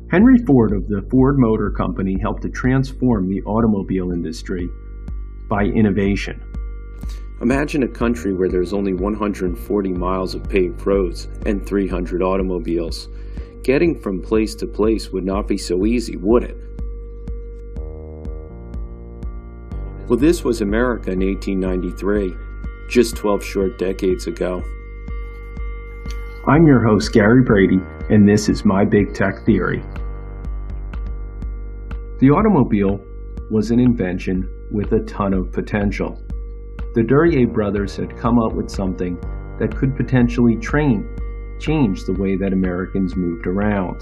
Henry Ford of the Ford Motor Company helped to transform the automobile industry by innovation. Imagine a country where there's only 140 miles of paved roads and 300 automobiles. Getting from place to place would not be so easy, would it? Well, this was America in 1893, just 12 short decades ago. I'm your host, Gary Brady, and this is My Big Tech Theory. The automobile was an invention with a ton of potential. The Duryea brothers had come up with something that could potentially change the way that Americans moved around.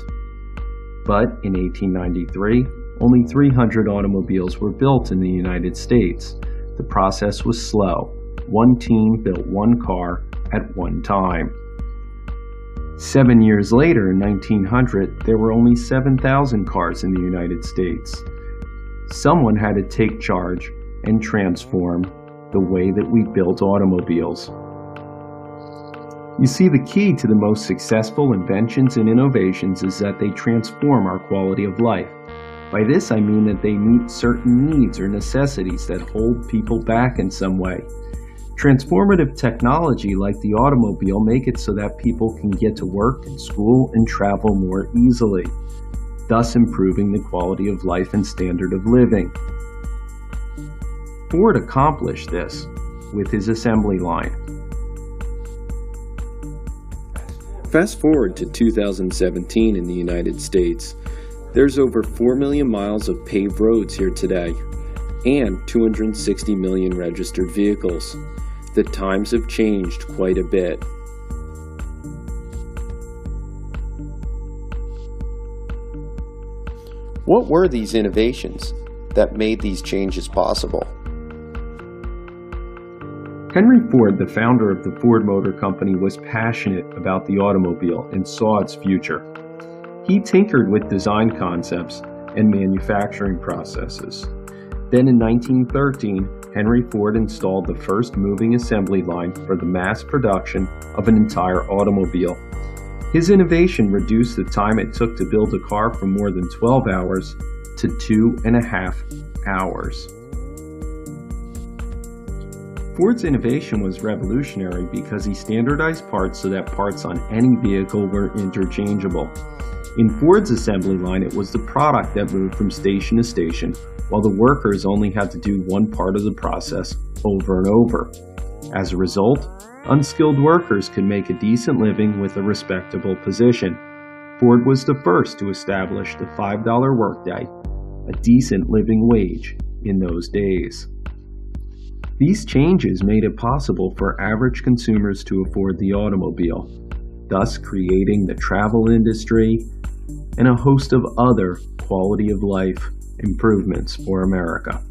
But in 1893, only 300 automobiles were built in the United States. The process was slow. One team built one car at one time. 7 years later, in 1900, there were only 7,000 cars in the United States. Someone had to take charge and transform the way that we built automobiles. You see, the key to the most successful inventions and innovations is that they transform our quality of life. By this I mean that they meet certain needs or necessities that hold people back in some way. Transformative technology like the automobile make it so that people can get to work and school and travel more easily, thus improving the quality of life and standard of living. Ford accomplished this with his assembly line. Fast forward to 2017 in the United States. There's over 4 million miles of paved roads here today, and 260 million registered vehicles. The times have changed quite a bit. What were these innovations that made these changes possible? Henry Ford, the founder of the Ford Motor Company, was passionate about the automobile and saw its future. He tinkered with design concepts and manufacturing processes. Then in 1913, Henry Ford installed the first moving assembly line for the mass production of an entire automobile. His innovation reduced the time it took to build a car from more than 12 hours to 2.5 hours. Ford's innovation was revolutionary because he standardized parts so that parts on any vehicle were interchangeable. In Ford's assembly line, it was the product that moved from station to station, while the workers only had to do one part of the process over and over. As a result, unskilled workers could make a decent living with a respectable position. Ford was the first to establish the $5 workday, a decent living wage in those days. These changes made it possible for average consumers to afford the automobile, thus creating the travel industry and a host of other quality of life improvements for America.